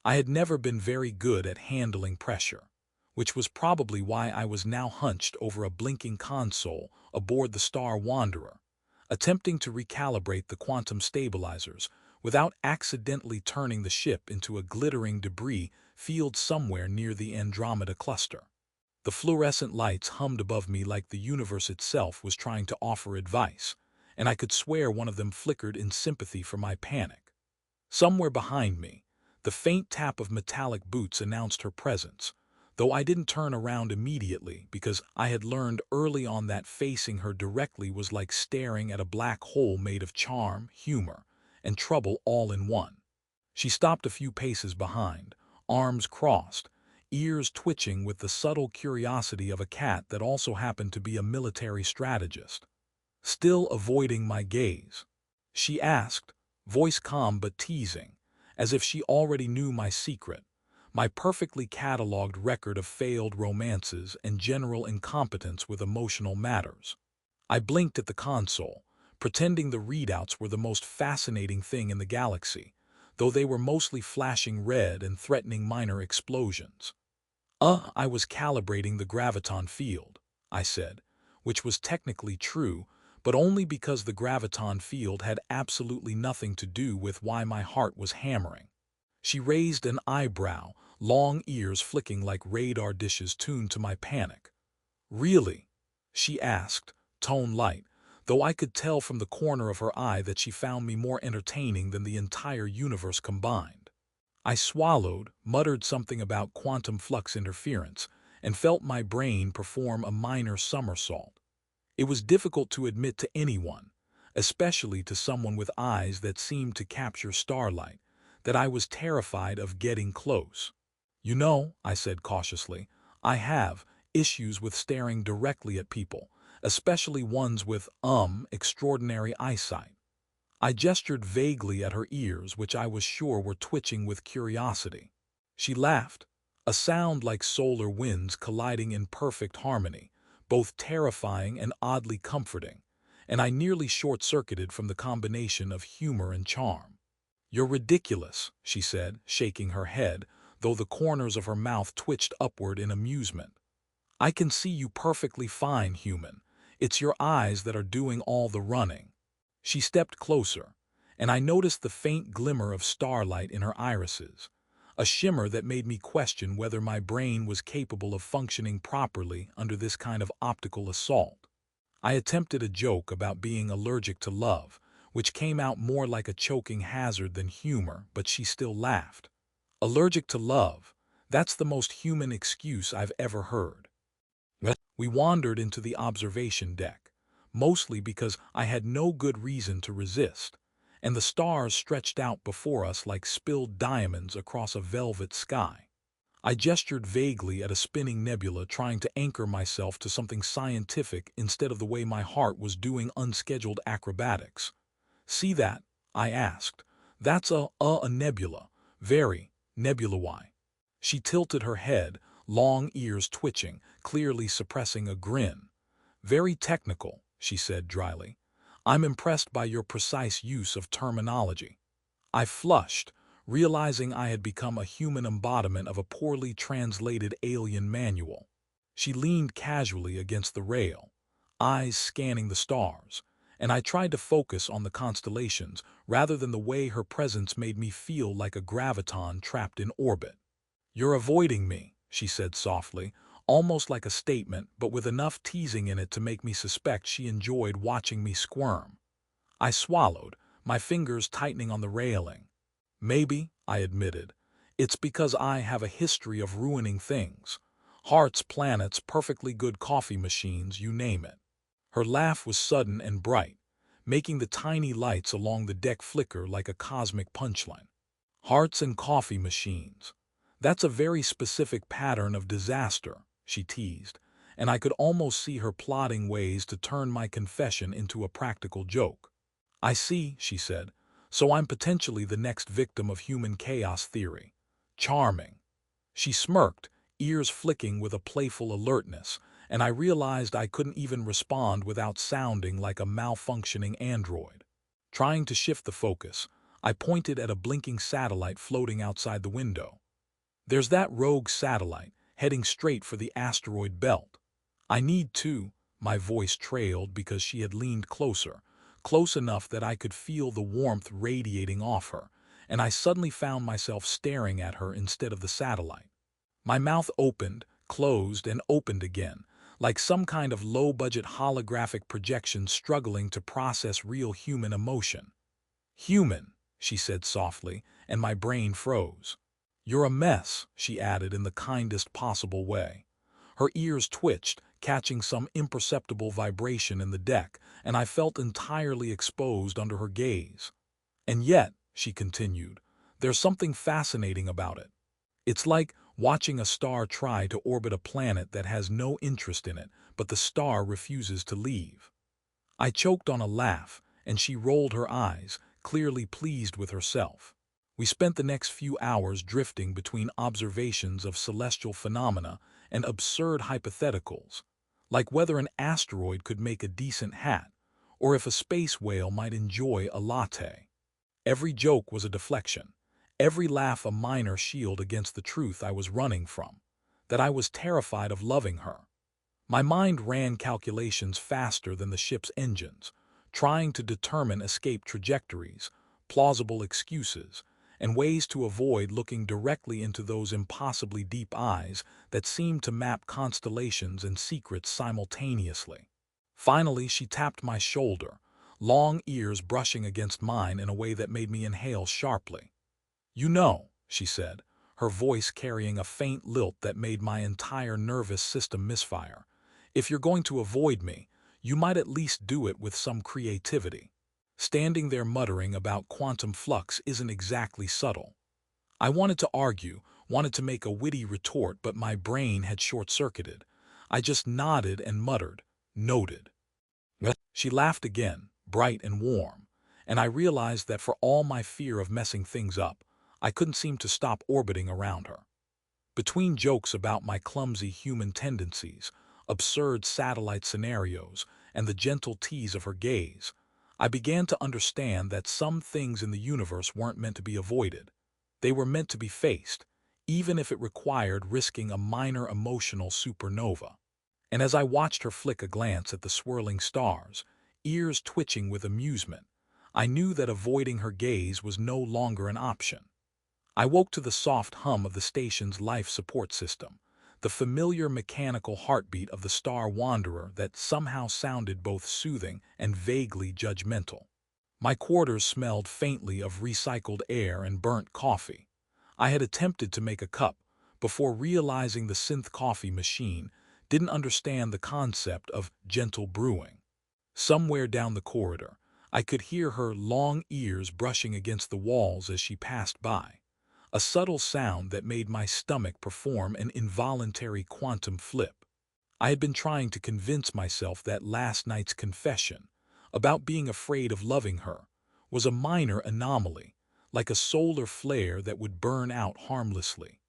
I had never been very good at handling pressure, which was probably why I was now hunched over a blinking console aboard the Star Wanderer, attempting to recalibrate the quantum stabilizers without accidentally turning the ship into a glittering debris field somewhere near the Andromeda cluster. The fluorescent lights hummed above me like the universe itself was trying to offer advice, and I could swear one of them flickered in sympathy for my panic. Somewhere behind me, the faint tap of metallic boots announced her presence, though I didn't turn around immediately because I had learned early on that facing her directly was like staring at a black hole made of charm, humor, and trouble all in one. She stopped a few paces behind, arms crossed, ears twitching with the subtle curiosity of a cat that also happened to be a military strategist. Still avoiding my gaze, she asked, voice calm but teasing, as if she already knew my secret, my perfectly catalogued record of failed romances and general incompetence with emotional matters. I blinked at the console, pretending the readouts were the most fascinating thing in the galaxy, though they were mostly flashing red and threatening minor explosions. I was calibrating the graviton field, I said, which was technically true, but only because the graviton field had absolutely nothing to do with why my heart was hammering. She raised an eyebrow, long ears flicking like radar dishes tuned to my panic. Really? She asked, tone light, though I could tell from the corner of her eye that she found me more entertaining than the entire universe combined. I swallowed, muttered something about quantum flux interference, and felt my brain perform a minor somersault. It was difficult to admit to anyone, especially to someone with eyes that seemed to capture starlight, that I was terrified of getting close. You know, I said cautiously, I have issues with staring directly at people, especially ones with, extraordinary eyesight. I gestured vaguely at her ears, which I was sure were twitching with curiosity. She laughed, a sound like solar winds colliding in perfect harmony, both terrifying and oddly comforting, and I nearly short-circuited from the combination of humor and charm. You're ridiculous, she said, shaking her head, though the corners of her mouth twitched upward in amusement. I can see you perfectly fine, human. It's your eyes that are doing all the running. She stepped closer, and I noticed the faint glimmer of starlight in her irises, a shimmer that made me question whether my brain was capable of functioning properly under this kind of optical assault. I attempted a joke about being allergic to love, which came out more like a choking hazard than humor, but she still laughed. Allergic to love, that's the most human excuse I've ever heard. We wandered into the observation deck, mostly because I had no good reason to resist, and the stars stretched out before us like spilled diamonds across a velvet sky. I gestured vaguely at a spinning nebula, trying to anchor myself to something scientific instead of the way my heart was doing unscheduled acrobatics. See that? I asked. That's a nebula. Very, nebula-y. She tilted her head, long ears twitching, clearly suppressing a grin. Very technical, she said dryly. I'm impressed by your precise use of terminology. I flushed, realizing I had become a human embodiment of a poorly translated alien manual. She leaned casually against the rail, eyes scanning the stars, and I tried to focus on the constellations rather than the way her presence made me feel like a graviton trapped in orbit. You're avoiding me, she said softly, almost like a statement, but with enough teasing in it to make me suspect she enjoyed watching me squirm. I swallowed, my fingers tightening on the railing. Maybe, I admitted, it's because I have a history of ruining things. Hearts, planets, perfectly good coffee machines, you name it. Her laugh was sudden and bright, making the tiny lights along the deck flicker like a cosmic punchline. Hearts and coffee machines. That's a very specific pattern of disaster, she teased, and I could almost see her plotting ways to turn my confession into a practical joke. I see, she said, so I'm potentially the next victim of human chaos theory. Charming. She smirked, ears flicking with a playful alertness, and I realized I couldn't even respond without sounding like a malfunctioning android. Trying to shift the focus, I pointed at a blinking satellite floating outside the window. There's that rogue satellite, heading straight for the asteroid belt. I need to, my voice trailed because she had leaned closer, close enough that I could feel the warmth radiating off her, and I suddenly found myself staring at her instead of the satellite. My mouth opened, closed, and opened again, like some kind of low-budget holographic projection struggling to process real human emotion. "Human," she said softly, and my brain froze. "You're a mess," she added in the kindest possible way. Her ears twitched, catching some imperceptible vibration in the deck, and I felt entirely exposed under her gaze. "And yet," she continued, "there's something fascinating about it. It's like watching a star try to orbit a planet that has no interest in it, but the star refuses to leave." I choked on a laugh, and she rolled her eyes, clearly pleased with herself. We spent the next few hours drifting between observations of celestial phenomena and absurd hypotheticals, like whether an asteroid could make a decent hat, or if a space whale might enjoy a latte. Every joke was a deflection, every laugh a minor shield against the truth I was running from, that I was terrified of loving her. My mind ran calculations faster than the ship's engines, trying to determine escape trajectories, plausible excuses, and ways to avoid looking directly into those impossibly deep eyes that seemed to map constellations and secrets simultaneously. Finally, she tapped my shoulder, long ears brushing against mine in a way that made me inhale sharply. "You know," she said, her voice carrying a faint lilt that made my entire nervous system misfire, "if you're going to avoid me, you might at least do it with some creativity. Standing there muttering about quantum flux isn't exactly subtle." I wanted to argue, wanted to make a witty retort, but my brain had short-circuited. I just nodded and muttered, "Noted." She laughed again, bright and warm, and I realized that for all my fear of messing things up, I couldn't seem to stop orbiting around her. Between jokes about my clumsy human tendencies, absurd satellite scenarios, and the gentle tease of her gaze, I began to understand that some things in the universe weren't meant to be avoided. They were meant to be faced, even if it required risking a minor emotional supernova. And as I watched her flick a glance at the swirling stars, ears twitching with amusement, I knew that avoiding her gaze was no longer an option. I woke to the soft hum of the station's life support system, the familiar mechanical heartbeat of the Star Wanderer that somehow sounded both soothing and vaguely judgmental. My quarters smelled faintly of recycled air and burnt coffee. I had attempted to make a cup before realizing the synth coffee machine didn't understand the concept of gentle brewing. Somewhere down the corridor, I could hear her long ears brushing against the walls as she passed by, a subtle sound that made my stomach perform an involuntary quantum flip. I had been trying to convince myself that last night's confession, about being afraid of loving her, was a minor anomaly, like a solar flare that would burn out harmlessly.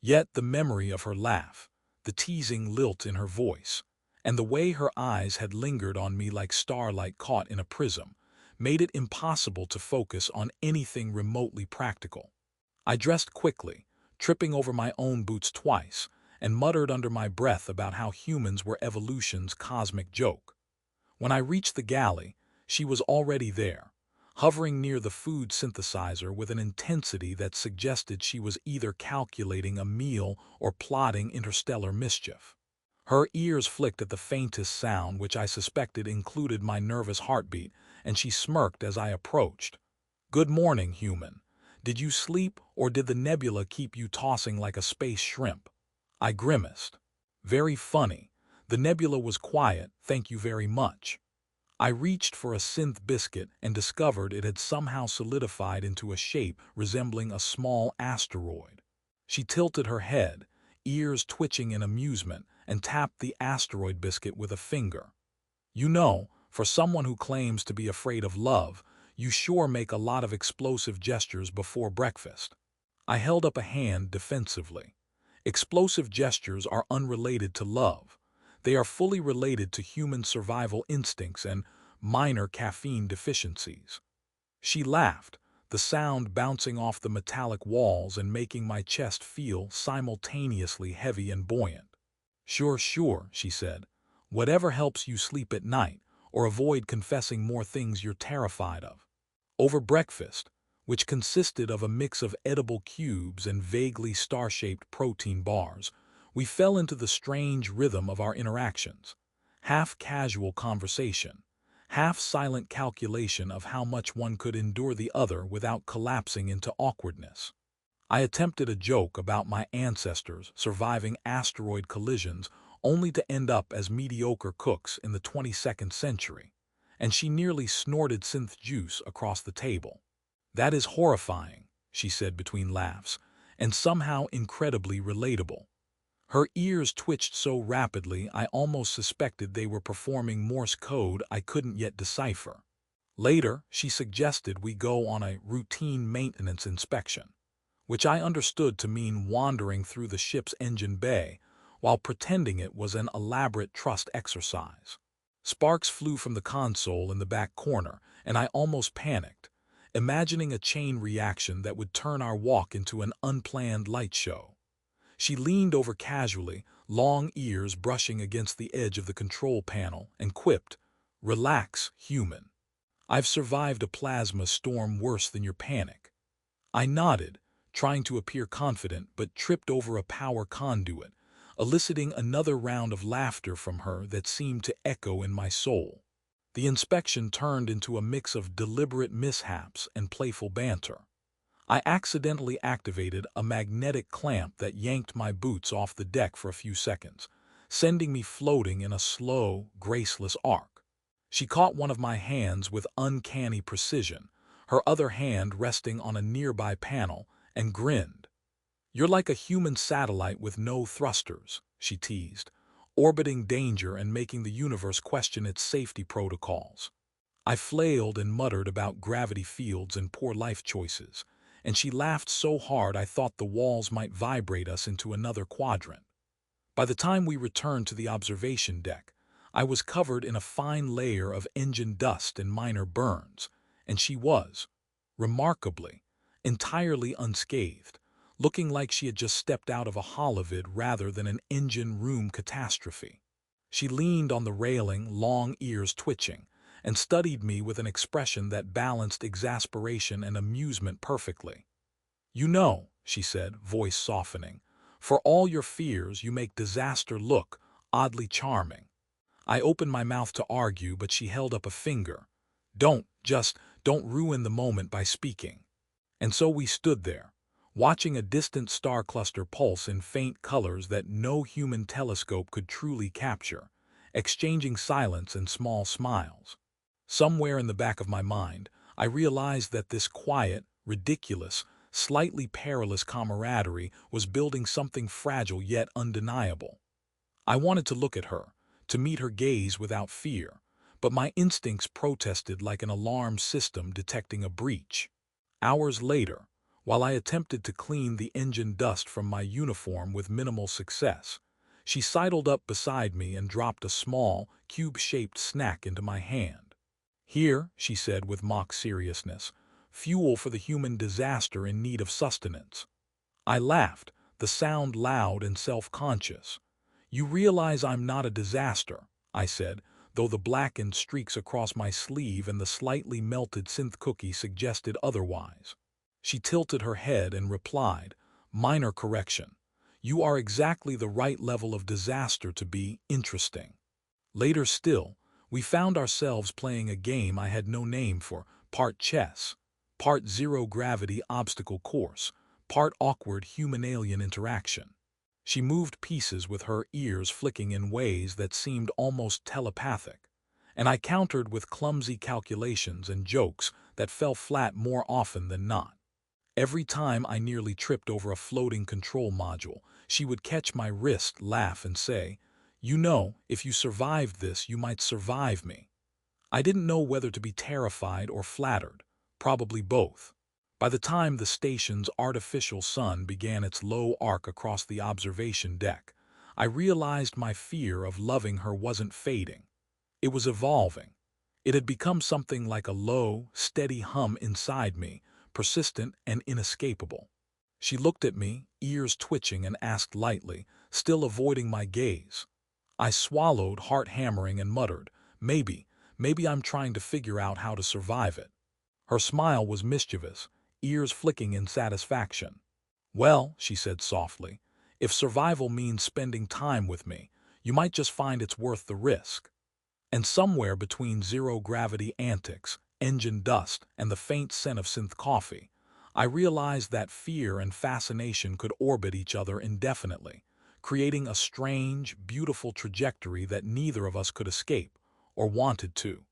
Yet the memory of her laugh, the teasing lilt in her voice, and the way her eyes had lingered on me like starlight caught in a prism, made it impossible to focus on anything remotely practical. I dressed quickly, tripping over my own boots twice, and muttered under my breath about how humans were evolution's cosmic joke. When I reached the galley, she was already there, hovering near the food synthesizer with an intensity that suggested she was either calculating a meal or plotting interstellar mischief. Her ears flicked at the faintest sound, which I suspected included my nervous heartbeat, and she smirked as I approached. "Good morning, human. Did you sleep, or did the nebula keep you tossing like a space shrimp?" I grimaced. "Very funny. The nebula was quiet, thank you very much." I reached for a synth biscuit and discovered it had somehow solidified into a shape resembling a small asteroid. She tilted her head, ears twitching in amusement, and tapped the asteroid biscuit with a finger. "You know, for someone who claims to be afraid of love, you sure make a lot of explosive gestures before breakfast." I held up a hand defensively. Explosive gestures are unrelated to love. They are fully related to human survival instincts and minor caffeine deficiencies. She laughed, the sound bouncing off the metallic walls and making my chest feel simultaneously heavy and buoyant. "Sure, sure," she said. "Whatever helps you sleep at night or avoid confessing more things you're terrified of." Over breakfast, which consisted of a mix of edible cubes and vaguely star-shaped protein bars, we fell into the strange rhythm of our interactions. Half casual conversation, half silent calculation of how much one could endure the other without collapsing into awkwardness. I attempted a joke about my ancestors surviving asteroid collisions only to end up as mediocre cooks in the 22nd century, and she nearly snorted synth juice across the table. "That is horrifying," she said between laughs, "and somehow incredibly relatable." Her ears twitched so rapidly I almost suspected they were performing Morse code I couldn't yet decipher. Later, she suggested we go on a routine maintenance inspection, which I understood to mean wandering through the ship's engine bay while pretending it was an elaborate trust exercise. Sparks flew from the console in the back corner, and I almost panicked, imagining a chain reaction that would turn our walk into an unplanned light show. She leaned over casually, long ears brushing against the edge of the control panel, and quipped, "Relax, human. I've survived a plasma storm worse than your panic." I nodded, trying to appear confident, but tripped over a power conduit, eliciting another round of laughter from her that seemed to echo in my soul. The inspection turned into a mix of deliberate mishaps and playful banter. I accidentally activated a magnetic clamp that yanked my boots off the deck for a few seconds, sending me floating in a slow, graceless arc. She caught one of my hands with uncanny precision, her other hand resting on a nearby panel, and grinned. "You're like a human satellite with no thrusters," she teased, "orbiting danger and making the universe question its safety protocols." I flailed and muttered about gravity fields and poor life choices, and she laughed so hard I thought the walls might vibrate us into another quadrant. By the time we returned to the observation deck, I was covered in a fine layer of engine dust and minor burns, and she was, remarkably, entirely unscathed, looking like she had just stepped out of a holovid rather than an engine room catastrophe. She leaned on the railing, long ears twitching, and studied me with an expression that balanced exasperation and amusement perfectly. "You know," she said, voice softening, "for all your fears you make disaster look oddly charming." I opened my mouth to argue, but she held up a finger. Don't ruin the moment by speaking." And so we stood there, watching a distant star cluster pulse in faint colors that no human telescope could truly capture, exchanging silence and small smiles. Somewhere in the back of my mind, I realized that this quiet, ridiculous, slightly perilous camaraderie was building something fragile yet undeniable. I wanted to look at her, to meet her gaze without fear, but my instincts protested like an alarm system detecting a breach. Hours later, while I attempted to clean the engine dust from my uniform with minimal success, she sidled up beside me and dropped a small, cube-shaped snack into my hand. "Here," she said with mock seriousness, "fuel for the human disaster in need of sustenance." I laughed, the sound loud and self-conscious. "You realize I'm not a disaster," I said, though the blackened streaks across my sleeve and the slightly melted synth cookie suggested otherwise. She tilted her head and replied, "Minor correction. You are exactly the right level of disaster to be interesting." Later still, we found ourselves playing a game I had no name for, part chess, part zero-gravity obstacle course, part awkward human-alien interaction. She moved pieces with her ears flicking in ways that seemed almost telepathic, and I countered with clumsy calculations and jokes that fell flat more often than not. Every time I nearly tripped over a floating control module, she would catch my wrist, laugh, and say, "You know, if you survived this, you might survive me." I didn't know whether to be terrified or flattered, probably both. By the time the station's artificial sun began its low arc across the observation deck, I realized my fear of loving her wasn't fading. It was evolving. It had become something like a low, steady hum inside me, persistent and inescapable. She looked at me, ears twitching, and asked lightly, still avoiding my gaze. I swallowed, heart hammering, and muttered, maybe I'm trying to figure out how to survive it. Her smile was mischievous, ears flicking in satisfaction. Well, she said softly, if survival means spending time with me, you might just find it's worth the risk. And somewhere between zero-gravity antics, engine dust, and the faint scent of synth coffee, I realized that fear and fascination could orbit each other indefinitely, creating a strange, beautiful trajectory that neither of us could escape, or wanted to.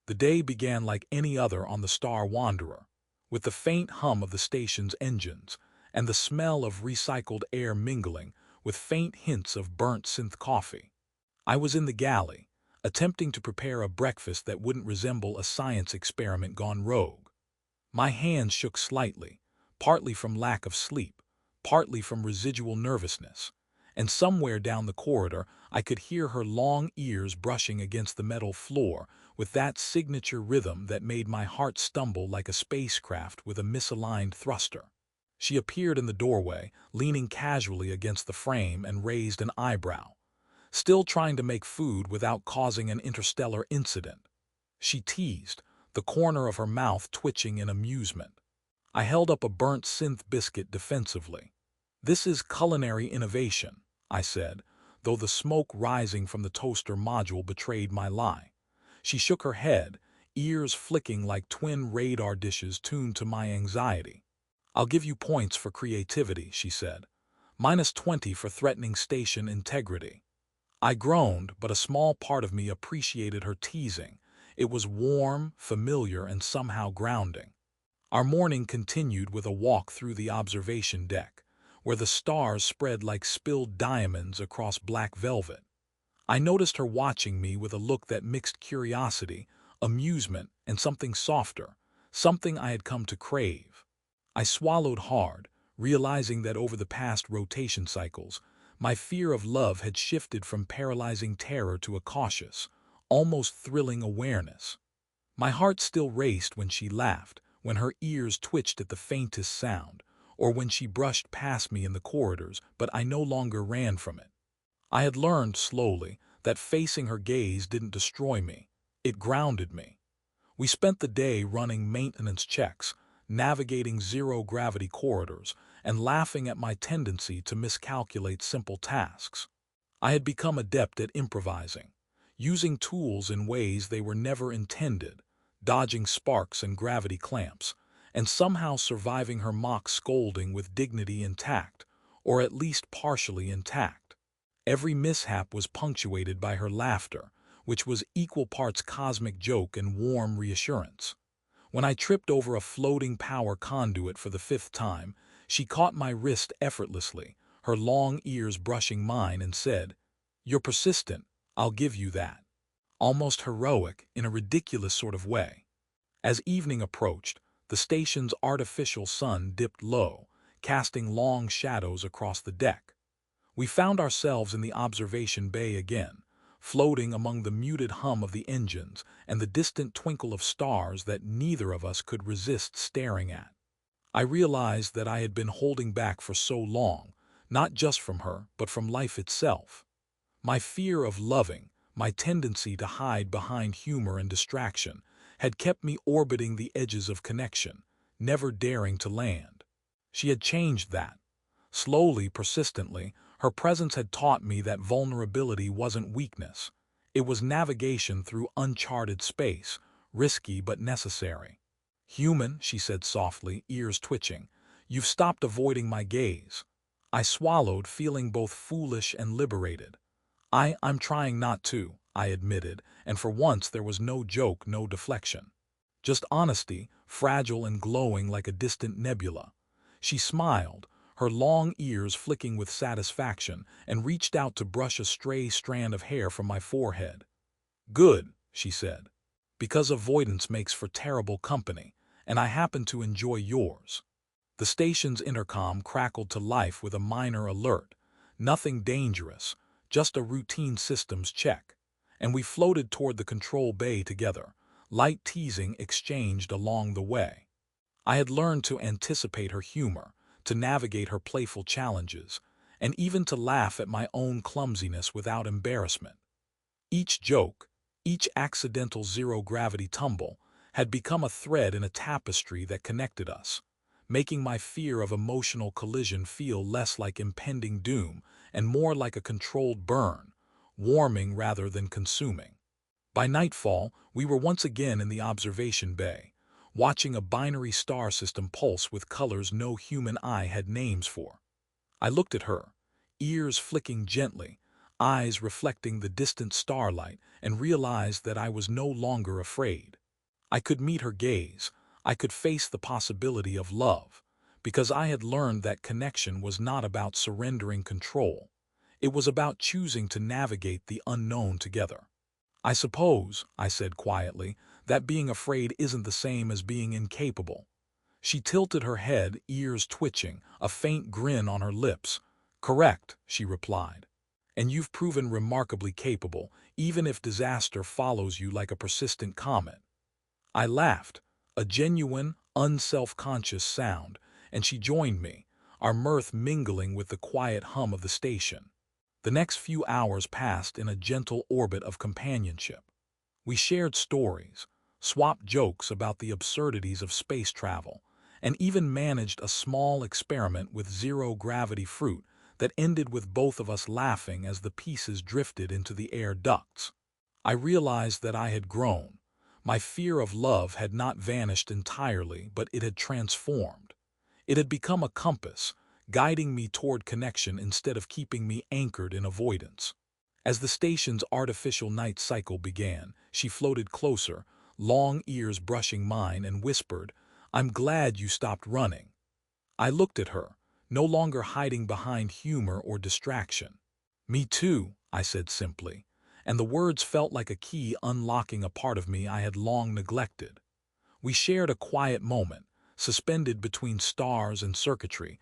The day began like any other on the Star Wanderer, with the faint hum of the station's engines, and the smell of recycled air mingling with faint hints of burnt synth coffee. I was in the galley, attempting to prepare a breakfast that wouldn't resemble a science experiment gone rogue. My hands shook slightly, partly from lack of sleep, partly from residual nervousness, and somewhere down the corridor I could hear her long ears brushing against the metal floor with that signature rhythm that made my heart stumble like a spacecraft with a misaligned thruster. She appeared in the doorway, leaning casually against the frame, and raised an eyebrow, still trying to make food without causing an interstellar incident. She teased, the corner of her mouth twitching in amusement. I held up a burnt synth biscuit defensively. "This is culinary innovation," I said, though the smoke rising from the toaster module betrayed my lie. She shook her head, ears flicking like twin radar dishes tuned to my anxiety. "I'll give you points for creativity," she said. -20 for threatening station integrity." I groaned, but a small part of me appreciated her teasing. It was warm, familiar, and somehow grounding. Our morning continued with a walk through the observation deck, where the stars spread like spilled diamonds across black velvet. I noticed her watching me with a look that mixed curiosity, amusement, and something softer, something I had come to crave. I swallowed hard, realizing that over the past rotation cycles, my fear of love had shifted from paralyzing terror to a cautious, almost thrilling awareness. My heart still raced when she laughed, when her ears twitched at the faintest sound, or when she brushed past me in the corridors, but I no longer ran from it. I had learned slowly that facing her gaze didn't destroy me, it grounded me. We spent the day running maintenance checks, navigating zero-gravity corridors, and laughing at my tendency to miscalculate simple tasks. I had become adept at improvising, using tools in ways they were never intended, dodging sparks and gravity clamps, and somehow surviving her mock scolding with dignity intact, or at least partially intact. Every mishap was punctuated by her laughter, which was equal parts cosmic joke and warm reassurance. When I tripped over a floating power conduit for the 5th time, she caught my wrist effortlessly, her long ears brushing mine, and said, "You're persistent, I'll give you that." Almost heroic, in a ridiculous sort of way. As evening approached, the station's artificial sun dipped low, casting long shadows across the deck. We found ourselves in the observation bay again, floating among the muted hum of the engines and the distant twinkle of stars that neither of us could resist staring at. I realized that I had been holding back for so long, not just from her, but from life itself. My fear of loving, my tendency to hide behind humor and distraction, had kept me orbiting the edges of connection, never daring to land. She had changed that. Slowly, persistently, her presence had taught me that vulnerability wasn't weakness. It was navigation through uncharted space, risky but necessary. "Human," she said softly, ears twitching, "you've stopped avoiding my gaze." I swallowed, feeling both foolish and liberated. I'm trying not to," I admitted, and for once there was no joke, no deflection. Just honesty, fragile and glowing like a distant nebula. She smiled, her long ears flicking with satisfaction, and reached out to brush a stray strand of hair from my forehead. "Good," she said, "because avoidance makes for terrible company, and I happen to enjoy yours." The station's intercom crackled to life with a minor alert. Nothing dangerous, just a routine systems check. And we floated toward the control bay together, light teasing exchanged along the way. I had learned to anticipate her humor, to navigate her playful challenges, and even to laugh at my own clumsiness without embarrassment. Each joke, each accidental zero-gravity tumble, had become a thread in a tapestry that connected us, making my fear of emotional collision feel less like impending doom and more like a controlled burn, warming rather than consuming. By nightfall, we were once again in the observation bay, watching a binary star system pulse with colors no human eye had names for. I looked at her, ears flicking gently, eyes reflecting the distant starlight, and realized that I was no longer afraid. I could meet her gaze, I could face the possibility of love, because I had learned that connection was not about surrendering control. It was about choosing to navigate the unknown together. I suppose, I said quietly, that being afraid isn't the same as being incapable. She tilted her head, ears twitching, a faint grin on her lips. Correct, she replied. And you've proven remarkably capable, even if disaster follows you like a persistent comet. I laughed, a genuine, unself-conscious sound, and she joined me, our mirth mingling with the quiet hum of the station. The next few hours passed in a gentle orbit of companionship. We shared stories, swapped jokes about the absurdities of space travel, and even managed a small experiment with zero-gravity fruit that ended with both of us laughing as the pieces drifted into the air ducts. I realized that I had grown. My fear of love had not vanished entirely, but it had transformed. It had become a compass, guiding me toward connection instead of keeping me anchored in avoidance. As the station's artificial night cycle began, she floated closer, long ears brushing mine, and whispered, "I'm glad you stopped running." I looked at her, no longer hiding behind humor or distraction. "Me too," I said simply, and the words felt like a key unlocking a part of me I had long neglected. We shared a quiet moment, suspended between stars and circuitry,